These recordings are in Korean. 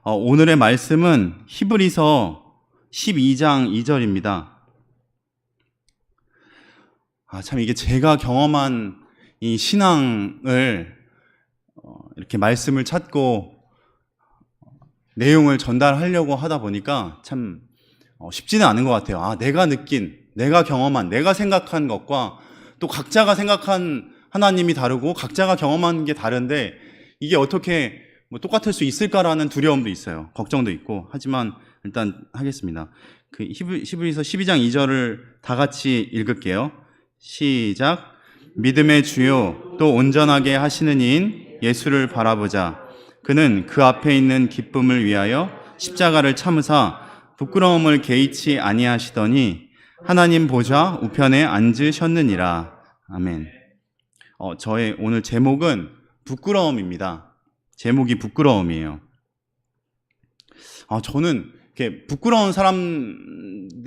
오늘의 말씀은 히브리서 12장 2절입니다. 참 이게 제가 경험한 이 신앙을 이렇게 말씀을 찾고 내용을 전달하려고 하다 보니까 참 쉽지는 않은 것 같아요. 내가 느낀, 내가 경험한, 내가 생각한 것과 또 각자가 생각한 하나님이 다르고 각자가 경험한 게 다른데 이게 어떻게 똑같을 수 있을까라는 두려움도 있어요. 걱정도 있고. 하지만 일단 하겠습니다. 그 히브리서 12장 2절을 다 같이 읽을게요. 시작. 믿음의 주요 또 온전하게 하시는 이인 예수를 바라보자. 그는 그 앞에 있는 기쁨을 위하여 십자가를 참으사 부끄러움을 개의치 아니하시더니 하나님 보좌 우편에 앉으셨느니라. 아멘. 저의 오늘 제목은 부끄러움입니다. 제목이 부끄러움이에요. 저는 이렇게 부끄러운 사람들도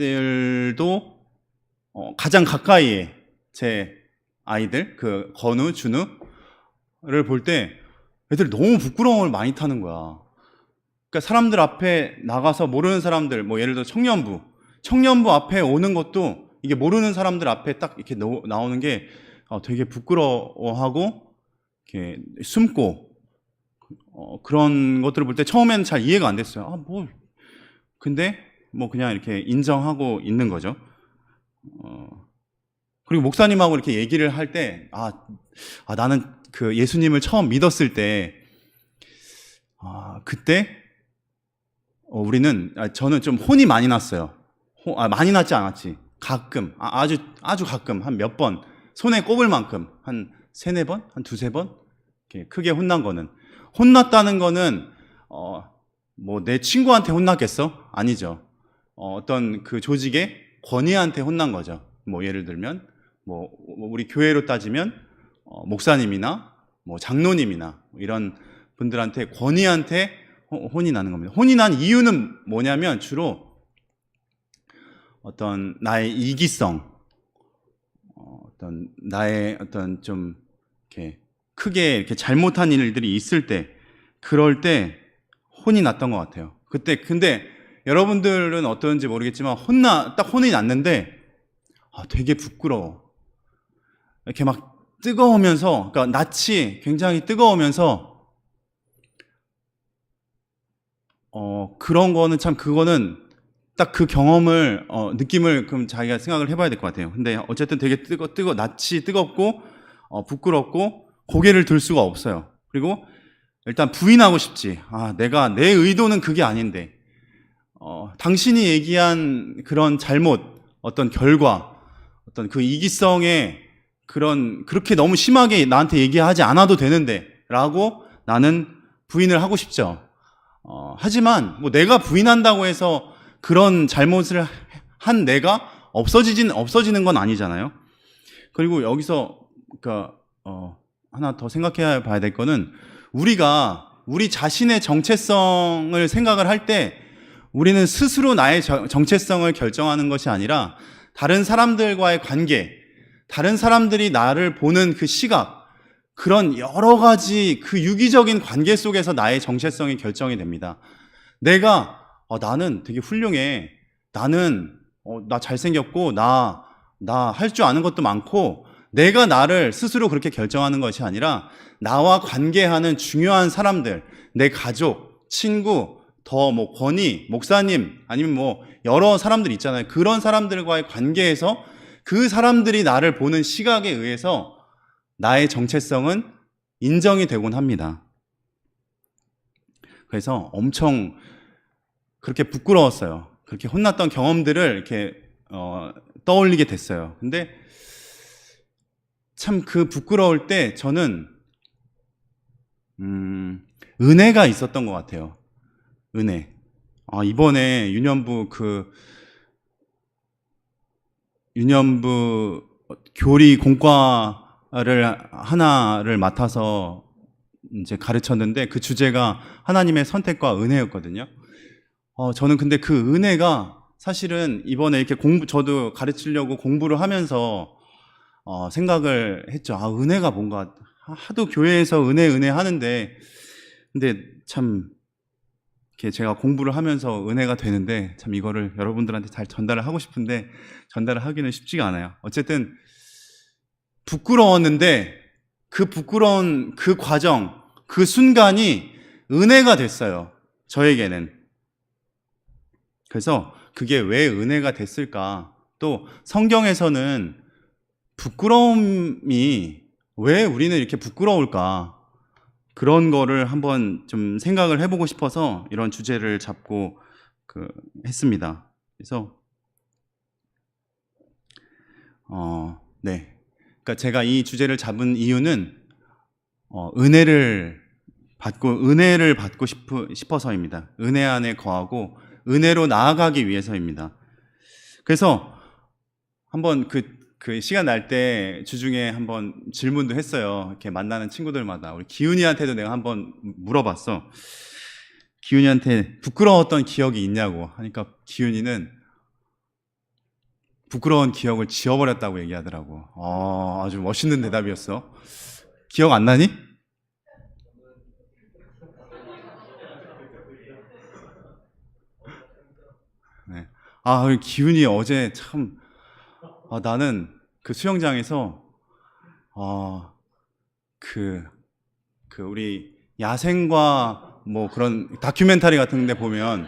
가장 가까이에 제 아이들, 그 건우, 준우를 볼 때 애들 너무 부끄러움을 많이 타는 거야. 그러니까 사람들 앞에 나가서 모르는 사람들, 예를 들어 청년부 앞에 오는 것도 이게 모르는 사람들 앞에 딱 이렇게 나오는 게 되게 부끄러워하고 이렇게 숨고 그런 것들을 볼 때 처음에는 잘 이해가 안 됐어요. 근데 그냥 이렇게 인정하고 있는 거죠. 그리고 목사님하고 이렇게 얘기를 할 때, 나는 그 예수님을 처음 믿었을 때, 그때, 저는 좀 혼이 많이 났어요. 많이 났지 않았지. 가끔, 아주 가끔, 한 몇 번, 손에 꼽을 만큼, 한 3-4번? 한 2-3번? 이렇게 크게 혼난 거는. 혼났다는 거는 내 친구한테 혼났겠어? 아니죠. 어떤 그 조직의 권위한테 혼난 거죠. 예를 들면 우리 교회로 따지면 목사님이나 장로님이나 이런 분들한테 권위한테 혼이 나는 겁니다. 혼이 난 이유는 뭐냐면 주로 어떤 나의 이기성, 나의 좀 이렇게 크게 이렇게 잘못한 일들이 있을 때, 그럴 때 혼이 났던 것 같아요. 근데 여러분들은 어떤지 모르겠지만 딱 혼이 났는데 되게 부끄러워. 이렇게 막 뜨거우면서, 그러니까 낯이 굉장히 뜨거우면서 그런 거는 그거는 딱 그 경험을 느낌을 그럼 자기가 생각을 해봐야 될 것 같아요. 근데 어쨌든 되게 낯이 뜨겁고 부끄럽고 고개를 들 수가 없어요. 그리고 일단 부인하고 싶지. 내 의도는 그게 아닌데. 당신이 얘기한 그런 잘못, 어떤 결과, 어떤 그 이기성의 그렇게 너무 심하게 나한테 얘기하지 않아도 되는데, 라고 나는 부인을 하고 싶죠. 하지만 내가 부인한다고 해서 그런 잘못을 한 내가 없어지는 건 아니잖아요. 그리고 여기서, 하나 더 생각해 봐야 될 거는 우리 자신의 정체성을 생각을 할 때 우리는 스스로 나의 정체성을 결정하는 것이 아니라 다른 사람들과의 관계, 다른 사람들이 나를 보는 그 시각, 그런 여러 가지 그 유기적인 관계 속에서 나의 정체성이 결정이 됩니다. 나는 되게 훌륭해. 나 잘생겼고, 나 할 줄 아는 것도 많고, 내가 나를 스스로 그렇게 결정하는 것이 아니라 나와 관계하는 중요한 사람들, 내 가족, 친구, 더 권위, 목사님, 아니면 여러 사람들 있잖아요. 그런 사람들과의 관계에서 그 사람들이 나를 보는 시각에 의해서 나의 정체성은 인정이 되곤 합니다. 그래서 엄청 그렇게 부끄러웠어요. 그렇게 혼났던 경험들을 이렇게 떠올리게 됐어요. 근데 참 그 부끄러울 때 저는 은혜가 있었던 것 같아요. 은혜. 이번에 유년부 교리 공과를 하나를 맡아서 이제 가르쳤는데 그 주제가 하나님의 선택과 은혜였거든요. 저는 근데 그 은혜가 사실은 이번에 이렇게 저도 가르치려고 공부를 하면서 생각을 했죠. 은혜가 뭔가 하도 교회에서 은혜 하는데, 근데 참 이렇게 제가 공부를 하면서 은혜가 되는데, 참 이거를 여러분들한테 잘 전달을 하고 싶은데 전달을 하기는 쉽지가 않아요. 어쨌든 부끄러웠는데 그 부끄러운 그 과정, 그 순간이 은혜가 됐어요, 저에게는. 그래서 그게 왜 은혜가 됐을까? 또 성경에서는 부끄러움이 왜 우리는 이렇게 부끄러울까? 그런 거를 한번 좀 생각을 해보고 싶어서 이런 주제를 잡고 했습니다. 그래서 네. 그러니까 제가 이 주제를 잡은 이유는 은혜를 받고 싶어서입니다. 은혜 안에 거하고 은혜로 나아가기 위해서입니다. 그래서 한번 그 시간 날 때 주중에 한번 질문도 했어요. 이렇게 만나는 친구들마다. 우리 기훈이한테도 내가 한번 물어봤어. 기훈이한테 부끄러웠던 기억이 있냐고 하니까 기훈이는 부끄러운 기억을 지워버렸다고 얘기하더라고. 아주 멋있는 대답이었어. 기억 안 나니? 네. 기훈이 어제 참, 나는 그 수영장에서, 우리 야생과 뭐 그런 다큐멘터리 같은 데 보면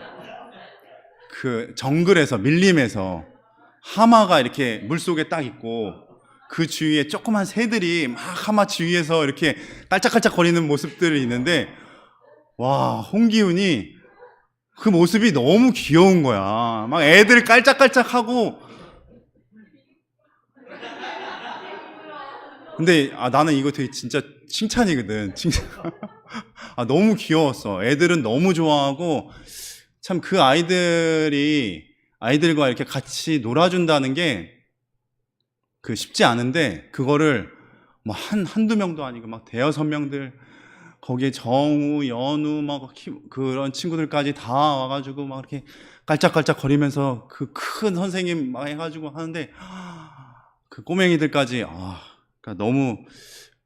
그 정글에서, 밀림에서 하마가 이렇게 물속에 딱 있고 그 주위에 조그만 새들이 막 하마 주위에서 이렇게 깔짝깔짝 거리는 모습들이 있는데, 와, 홍기훈이 그 모습이 너무 귀여운 거야. 막 애들 깔짝깔짝하고. 근데 나는 이거 되게 진짜 칭찬이거든. 칭찬. 너무 귀여웠어. 애들은 너무 좋아하고, 참 그 아이들과 이렇게 같이 놀아준다는 게 쉽지 않은데, 그거를 뭐 한두 명도 아니고 막 대여섯 명들, 거기에 정우, 연우, 막 그런 친구들까지 다 와가지고 막 이렇게 깔짝깔짝 거리면서 그 큰 선생님 막 해가지고 하는데, 그 꼬맹이들까지, 그러니까 너무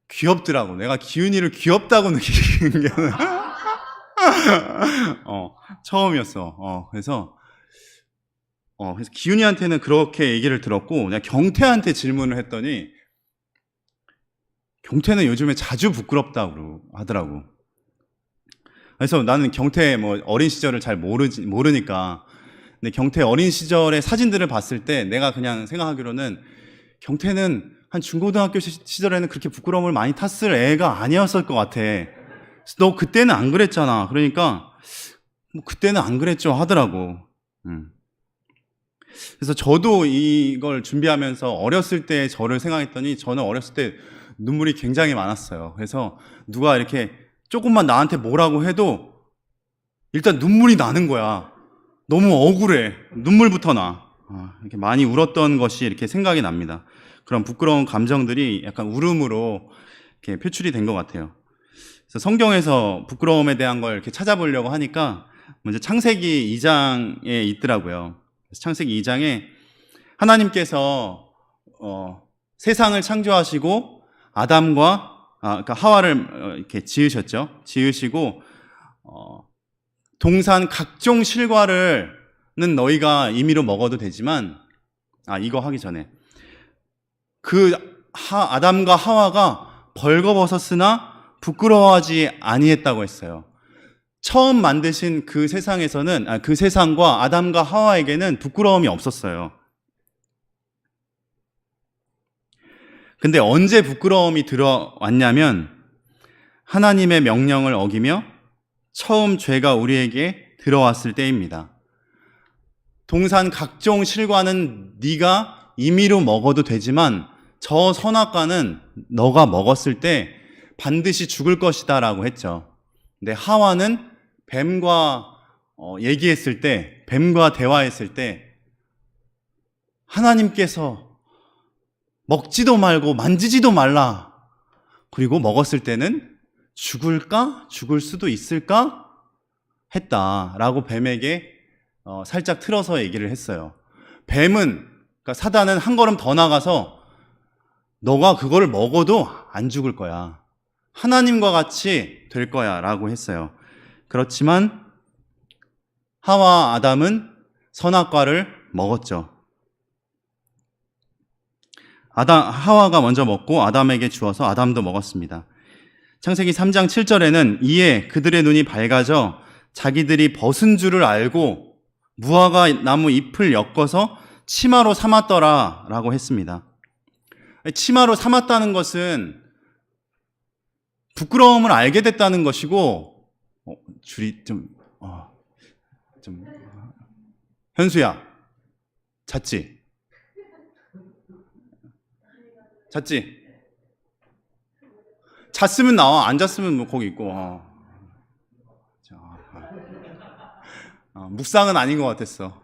귀엽더라고. 내가 기훈이를 귀엽다고 느끼는 게 처음이었어. 그래서 기훈이한테는 그렇게 얘기를 들었고, 내가 경태한테 질문을 했더니 경태는 요즘에 자주 부끄럽다고 하더라고. 그래서 나는 경태 뭐 어린 시절을 잘 모르니까, 근데 경태 어린 시절의 사진들을 봤을 때 내가 그냥 생각하기로는 경태는 한 중고등학교 시절에는 그렇게 부끄러움을 많이 탔을 애가 아니었을 것 같아. 너 그때는 안 그랬잖아. 그러니까 뭐 그때는 안 그랬죠 하더라고. 그래서 저도 이걸 준비하면서 어렸을 때 저를 생각했더니, 저는 어렸을 때 눈물이 굉장히 많았어요. 그래서 누가 이렇게 조금만 나한테 뭐라고 해도 일단 눈물이 나는 거야. 너무 억울해. 눈물부터 나. 이렇게 많이 울었던 것이 이렇게 생각이 납니다. 그런 부끄러운 감정들이 약간 울음으로 이렇게 표출이 된 것 같아요. 그래서 성경에서 부끄러움에 대한 걸 이렇게 찾아보려고 하니까 먼저 창세기 2장에 있더라고요. 창세기 2장에 하나님께서 세상을 창조하시고 아담과 그러니까 하와를 이렇게 지으셨죠. 지으시고 동산 각종 실과는 너희가 임의로 먹어도 되지만, 이거 하기 전에 아담과 하와가 벌거벗었으나 부끄러워하지 아니했다고 했어요. 처음 만드신 그 세상에서는, 그 세상과 아담과 하와에게는 부끄러움이 없었어요. 근데 언제 부끄러움이 들어왔냐면 하나님의 명령을 어기며 처음 죄가 우리에게 들어왔을 때입니다. 동산 각종 실과는 네가 임의로 먹어도 되지만 저 선악과는 너가 먹었을 때 반드시 죽을 것이다 라고 했죠. 근데 하와는 뱀과 얘기했을 때, 뱀과 대화했을 때 하나님께서 먹지도 말고 만지지도 말라, 그리고 먹었을 때는 죽을까? 죽을 수도 있을까? 했다라고 뱀에게 살짝 틀어서 얘기를 했어요. 뱀은, 그러니까 사단은 한 걸음 더 나가서 너가 그걸 먹어도 안 죽을 거야. 하나님과 같이 될 거야 라고 했어요. 그렇지만 하와 아담은 선악과를 먹었죠. 하와가 먼저 먹고 아담에게 주어서 아담도 먹었습니다. 창세기 3장 7절에는 이에 그들의 눈이 밝아져 자기들이 벗은 줄을 알고 무화과 나무 잎을 엮어서 치마로 삼았더라 라고 했습니다. 치마로 삼았다는 것은 부끄러움을 알게 됐다는 것이고, 줄이 현수야, 잤지? 잤으면 나와, 안 잤으면 뭐 거기 있고. 묵상은 아닌 것 같았어.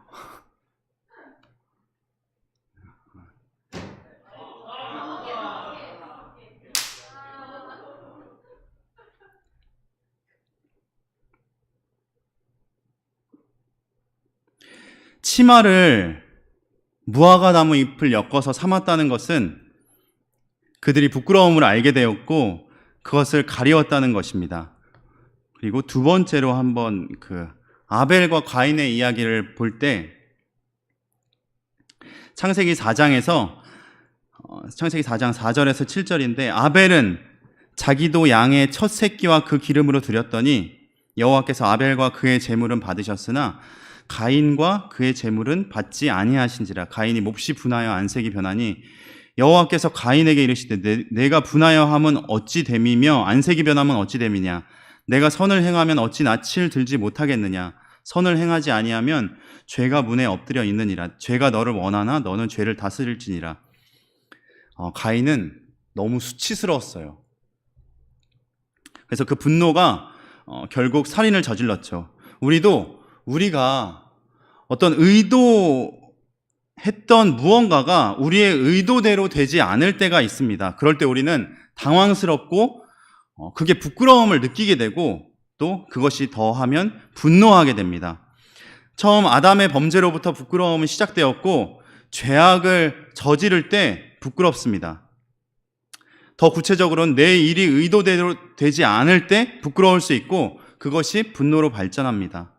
치마를 무화과 나무 잎을 엮어서 삼았다는 것은 그들이 부끄러움을 알게 되었고 그것을 가리웠다는 것입니다. 그리고 두 번째로 한번 아벨과 가인의 이야기를 볼 때 창세기 4장 4절에서 7절인데 아벨은 자기도 양의 첫 새끼와 그 기름으로 드렸더니 여호와께서 아벨과 그의 제물은 받으셨으나 가인과 그의 제물은 받지 아니하신지라. 가인이 몹시 분하여 안색이 변하니 여호와께서 가인에게 이르시되 내가 분하여 함은 어찌 됨이며 안색이 변하면 어찌 됨이냐. 내가 선을 행하면 어찌 낯을 들지 못하겠느냐. 선을 행하지 아니하면 죄가 문에 엎드려 있느니라. 죄가 너를 원하나 너는 죄를 다스릴지니라. 가인은 너무 수치스러웠어요. 그래서 그 분노가 결국 살인을 저질렀죠. 우리가 어떤 의도했던 무언가가 우리의 의도대로 되지 않을 때가 있습니다. 그럴 때 우리는 당황스럽고 그게 부끄러움을 느끼게 되고 또 그것이 더하면 분노하게 됩니다. 처음 아담의 범죄로부터 부끄러움은 시작되었고 죄악을 저지를 때 부끄럽습니다. 더 구체적으로는 내 일이 의도대로 되지 않을 때 부끄러울 수 있고 그것이 분노로 발전합니다.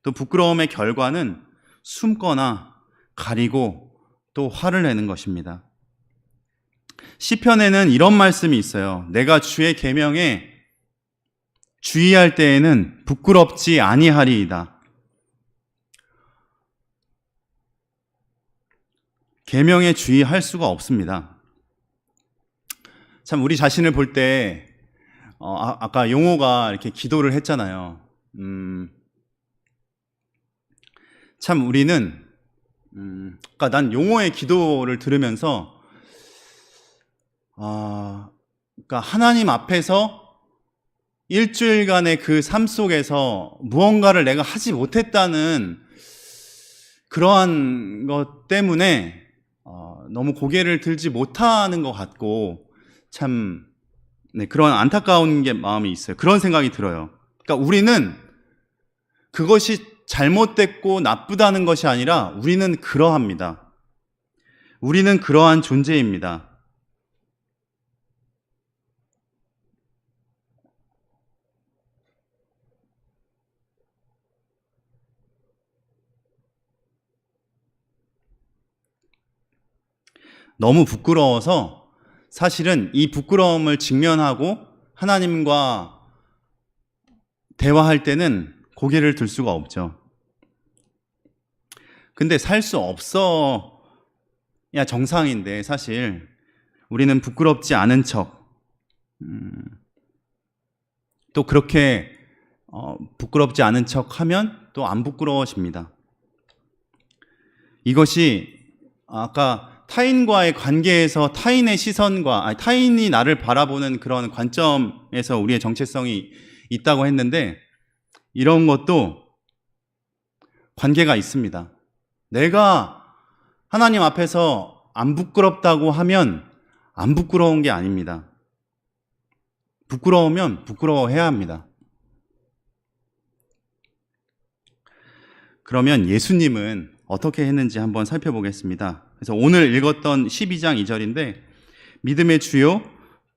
또 부끄러움의 결과는 숨거나 가리고 또 화를 내는 것입니다. 시편에는 이런 말씀이 있어요. 내가 주의 계명에 주의할 때에는 부끄럽지 아니하리이다. 계명에 주의할 수가 없습니다. 참 우리 자신을 볼 때 아까 용호가 이렇게 기도를 했잖아요. 참 우리는 그러니까 난 용호의 기도를 들으면서 그러니까 하나님 앞에서 일주일간의 그 삶 속에서 무언가를 내가 하지 못했다는 그러한 것 때문에 너무 고개를 들지 못하는 것 같고 참 그런 안타까운 마음이 있어요. 그런 생각이 들어요. 그러니까 우리는 그것이 잘못됐고 나쁘다는 것이 아니라 우리는 그러합니다. 우리는 그러한 존재입니다. 너무 부끄러워서 사실은 이 부끄러움을 직면하고 하나님과 대화할 때는 고개를 들 수가 없죠. 근데 살 수 없어야 정상인데 사실 우리는 부끄럽지 않은 척 또 그렇게 부끄럽지 않은 척 하면 또 안 부끄러워집니다. 이것이 아까 타인과의 관계에서 타인의 시선과 타인이 나를 바라보는 그런 관점에서 우리의 정체성이 있다고 했는데 이런 것도 관계가 있습니다. 내가 하나님 앞에서 안 부끄럽다고 하면 안 부끄러운 게 아닙니다. 부끄러우면 부끄러워해야 합니다. 그러면 예수님은 어떻게 했는지 한번 살펴보겠습니다. 그래서 오늘 읽었던 12장 2절인데 믿음의 주요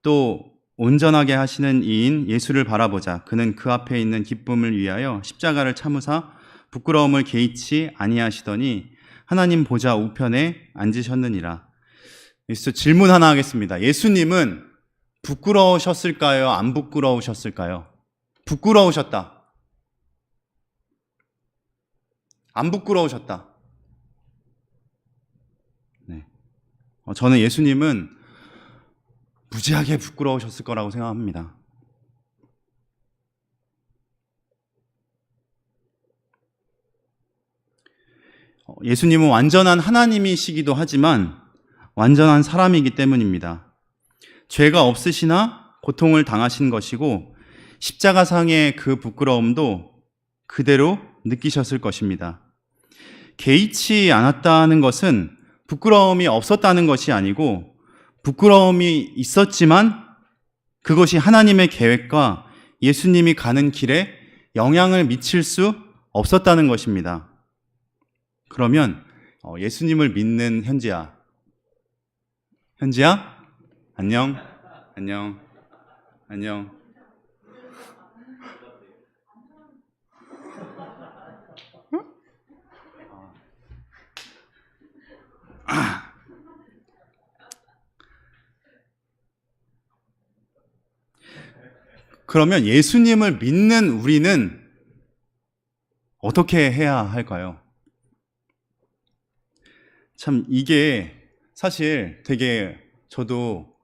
또 온전하게 하시는 이인 예수를 바라보자. 그는 그 앞에 있는 기쁨을 위하여 십자가를 참으사 부끄러움을 개의치 아니하시더니 하나님 보좌 우편에 앉으셨느니라. 여기서 질문 하나 하겠습니다. 예수님은 부끄러우셨을까요? 안 부끄러우셨을까요? 부끄러우셨다. 안 부끄러우셨다. 네. 저는 예수님은 무지하게 부끄러우셨을 거라고 생각합니다. 예수님은 완전한 하나님이시기도 하지만 완전한 사람이기 때문입니다. 죄가 없으시나 고통을 당하신 것이고 십자가상의 그 부끄러움도 그대로 느끼셨을 것입니다. 개의치 않았다는 것은 부끄러움이 없었다는 것이 아니고 부끄러움이 있었지만 그것이 하나님의 계획과 예수님이 가는 길에 영향을 미칠 수 없었다는 것입니다. 그러면 예수님을 믿는 현지야, 안녕, 안녕, 안녕. 그러면 예수님을 믿는 우리는 어떻게 해야 할까요? 참 이게 사실 되게 저도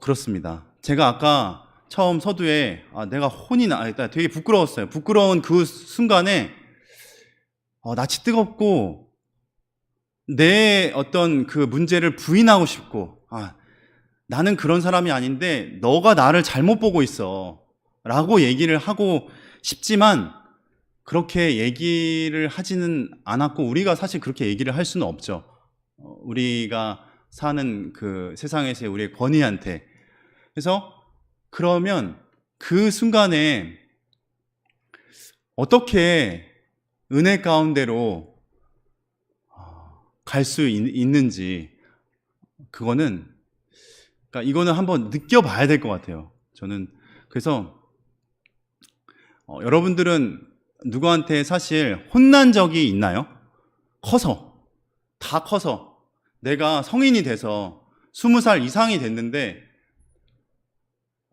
그렇습니다. 제가 아까 처음 서두에 내가 혼이 되게 부끄러웠어요. 부끄러운 그 순간에 낯이 뜨겁고 내 어떤 그 문제를 부인하고 싶고 나는 그런 사람이 아닌데 너가 나를 잘못 보고 있어 라고 얘기를 하고 싶지만 그렇게 얘기를 하지는 않았고 우리가 사실 그렇게 얘기를 할 수는 없죠. 우리가 사는 그 세상에서의 우리의 권위한테. 그래서 그러면 그 순간에 어떻게 은혜 가운데로 갈 수 있는지 그거는 그러니까 이거는 한번 느껴봐야 될 것 같아요. 저는 그래서 여러분들은 누구한테 사실 혼난 적이 있나요? 다 커서 내가 성인이 돼서 20살 이상이 됐는데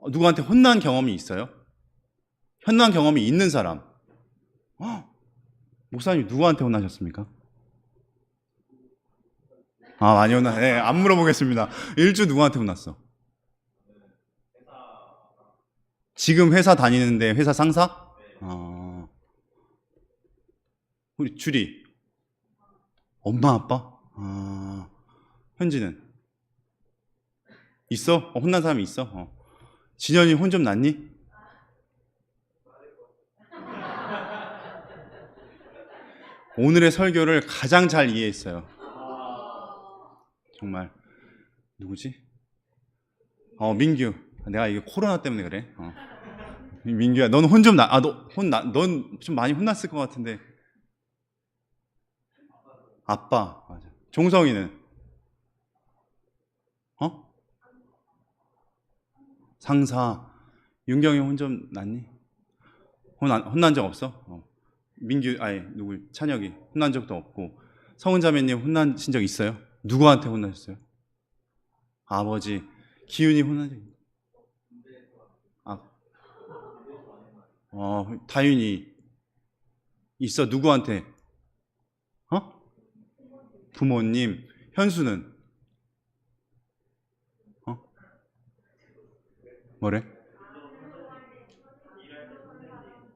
누구한테 혼난 경험이 있어요? 혼난 경험이 있는 사람. 목사님 누구한테 혼나셨습니까? 많이 혼나. 네, 안 물어보겠습니다. 일주 누구한테 혼났어? 지금 회사 다니는데 회사 상사? 우리 주리 엄마 아빠? 현지는 있어? 혼난 사람이 있어? 진현이 혼 좀 났니? 오늘의 설교를 가장 잘 이해했어요. 정말 누구지? 민규. 내가 이게 코로나 때문에 그래. 민규야, 넌 혼 좀 넌 좀 많이 혼났을 것 같은데. 아빠, 맞아. 종성이는? 상사. 윤경이 혼 좀 났니? 혼난 적 없어? 민규, 누구, 찬혁이 혼난 적도 없고. 성은자매님 혼나신 적 있어요? 누구한테 혼나셨어요? 아버지. 기훈이 혼난 적 있어요? 다윤이 있어. 누구한테? 부모님. 현수는? 뭐래?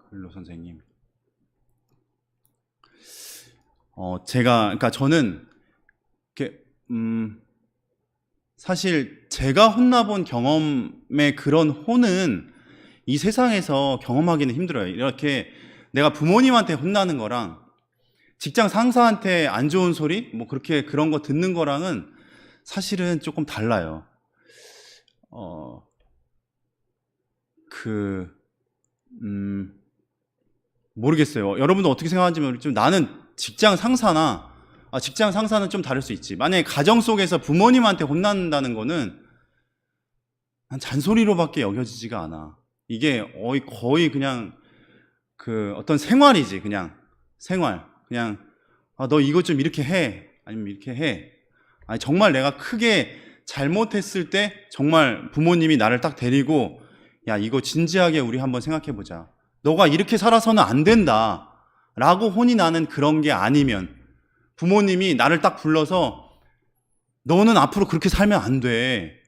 근로 선생님. 그러니까 저는 이렇게 사실 제가 혼나본 경험의 그런 혼은 이 세상에서 경험하기는 힘들어요. 이렇게 내가 부모님한테 혼나는 거랑 직장 상사한테 안 좋은 소리 뭐 그렇게 그런 거 듣는 거랑은 사실은 조금 달라요. 모르겠어요. 여러분도 어떻게 생각하는지 모르겠지만 나는 직장 상사는 좀 다를 수 있지. 만약에 가정 속에서 부모님한테 혼난다는 거는 난 잔소리로밖에 여겨지지가 않아. 이게 거의 그냥 그 어떤 생활이지. 그냥 생활, 그냥 너 이것 좀 이렇게 해, 아니면 이렇게 해. 아니 정말 내가 크게 잘못했을 때 정말 부모님이 나를 딱 데리고 야 이거 진지하게 우리 한번 생각해 보자. 너가 이렇게 살아서는 안 된다 라고 혼이 나는 그런 게 아니면, 부모님이 나를 딱 불러서 너는 앞으로 그렇게 살면 안 돼,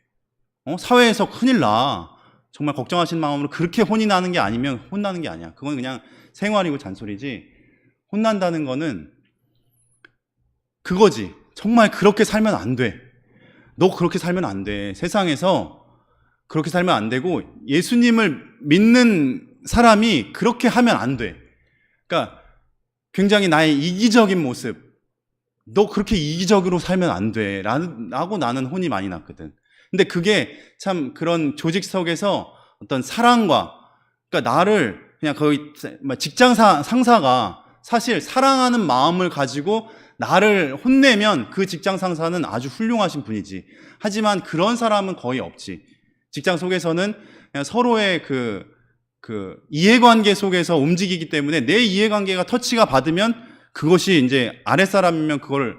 사회에서 큰일 나, 정말 걱정하시는 마음으로 그렇게 혼이 나는 게 아니면 혼나는 게 아니야. 그건 그냥 생활이고 잔소리지. 혼난다는 거는 그거지. 정말 그렇게 살면 안 돼. 너 그렇게 살면 안 돼. 세상에서 그렇게 살면 안 되고, 예수님을 믿는 사람이 그렇게 하면 안 돼. 그러니까 굉장히 나의 이기적인 모습, 너 그렇게 이기적으로 살면 안 돼 라고 나는 혼이 많이 났거든. 근데 그게 참 그런 조직 속에서 어떤 사랑과, 그러니까 나를 그냥 거의 직장 상사가 사실 사랑하는 마음을 가지고 나를 혼내면 그 직장 상사는 아주 훌륭하신 분이지. 하지만 그런 사람은 거의 없지. 직장 속에서는 그냥 서로의 그 이해관계 속에서 움직이기 때문에 내 이해관계가 터치가 받으면 그것이 이제 아랫사람이면 그걸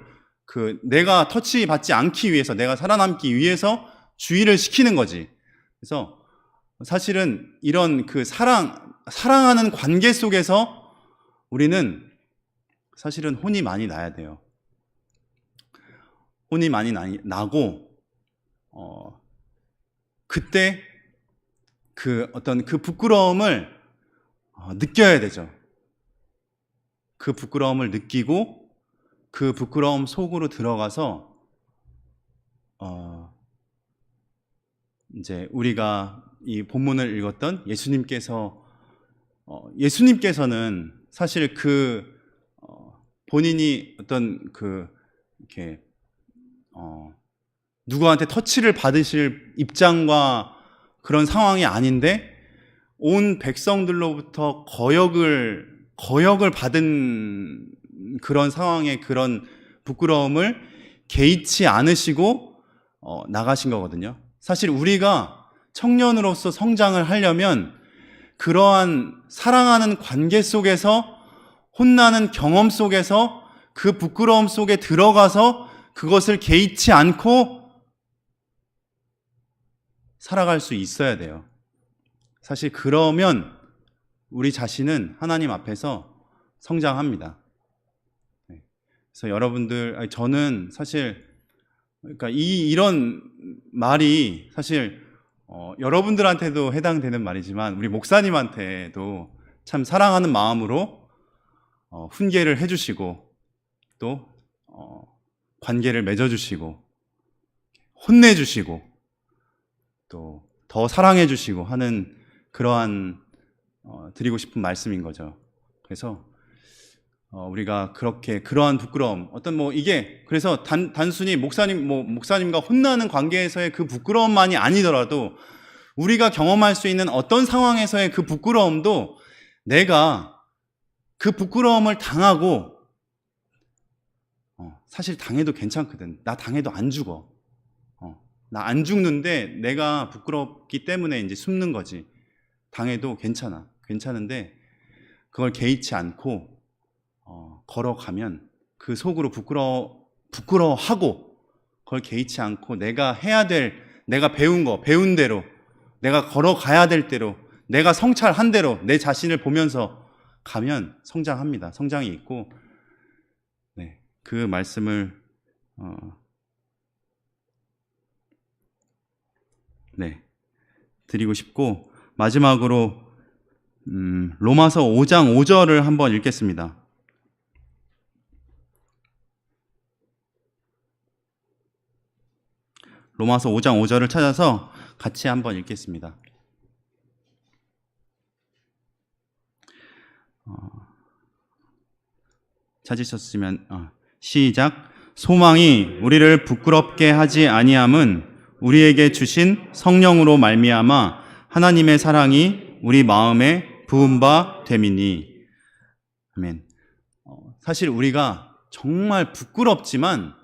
내가 터치 받지 않기 위해서, 내가 살아남기 위해서 주의를 시키는 거지. 그래서 사실은 이런 사랑하는 관계 속에서 우리는 사실은 혼이 많이 나야 돼요. 혼이 많이 나고, 그때 어떤 그 부끄러움을 느껴야 되죠. 그 부끄러움을 느끼고 그 부끄러움 속으로 들어가서 이제 우리가 이 본문을 읽었던 예수님께서는 사실 본인이 어떤 이렇게 누구한테 터치를 받으실 입장과 그런 상황이 아닌데 온 백성들로부터 거역을 받은 그런 상황의 그런 부끄러움을 개의치 않으시고 나가신 거거든요. 사실 우리가 청년으로서 성장을 하려면 그러한 사랑하는 관계 속에서, 혼나는 경험 속에서, 그 부끄러움 속에 들어가서 그것을 개의치 않고 살아갈 수 있어야 돼요. 사실 그러면 우리 자신은 하나님 앞에서 성장합니다. 그래서 여러분들, 저는 사실 그러니까 이런 말이 사실 여러분들한테도 해당되는 말이지만 우리 목사님한테도 참 사랑하는 마음으로 훈계를 해주시고 또 관계를 맺어주시고 혼내주시고 또 더 사랑해주시고 하는 그러한 드리고 싶은 말씀인 거죠. 그래서 우리가 그러한 부끄러움, 이게 그래서 단순히 목사님과 혼나는 관계에서의 그 부끄러움만이 아니더라도 우리가 경험할 수 있는 어떤 상황에서의 그 부끄러움도, 내가 그 부끄러움을 당하고 사실 당해도 괜찮거든. 나 당해도 안 죽어. 나 안 죽는데 내가 부끄럽기 때문에 이제 숨는 거지. 당해도 괜찮은데 그걸 개의치 않고 걸어가면 그 속으로 부끄러워하고 그걸 개의치 않고 내가 해야 될, 내가 배운 대로, 내가 걸어가야 될 대로, 내가 성찰한 대로 내 자신을 보면서 가면 성장합니다. 성장이 있고, 그 말씀을 드리고 싶고, 마지막으로 로마서 5장 5절을 한번 읽겠습니다. 로마서 5장 5절을 찾아서 같이 한번 읽겠습니다. 찾으셨으면 시작. 소망이 우리를 부끄럽게 하지 아니함은 우리에게 주신 성령으로 말미암아 하나님의 사랑이 우리 마음에 부은 바 됨이니. 아멘. 사실 우리가 정말 부끄럽지만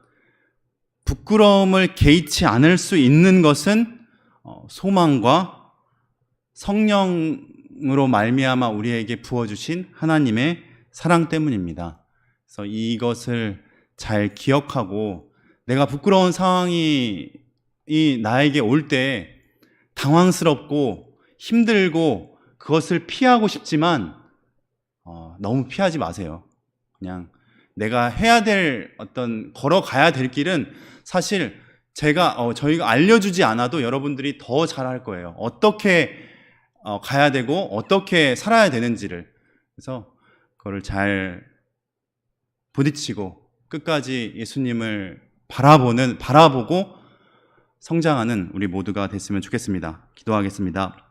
부끄러움을 개의치 않을 수 있는 것은 소망과 성령으로 말미암아 우리에게 부어주신 하나님의 사랑 때문입니다. 그래서 이것을 잘 기억하고 내가 부끄러운 상황이 나에게 올 때 당황스럽고 힘들고 그것을 피하고 싶지만 너무 피하지 마세요. 그냥 내가 해야 될 걸어가야 될 길은 사실 저희가 알려주지 않아도 여러분들이 더 잘할 거예요. 어떻게 가야 되고 어떻게 살아야 되는지를. 그래서 그거를 잘 부딪히고 끝까지 예수님을 바라보고 성장하는 우리 모두가 됐으면 좋겠습니다. 기도하겠습니다.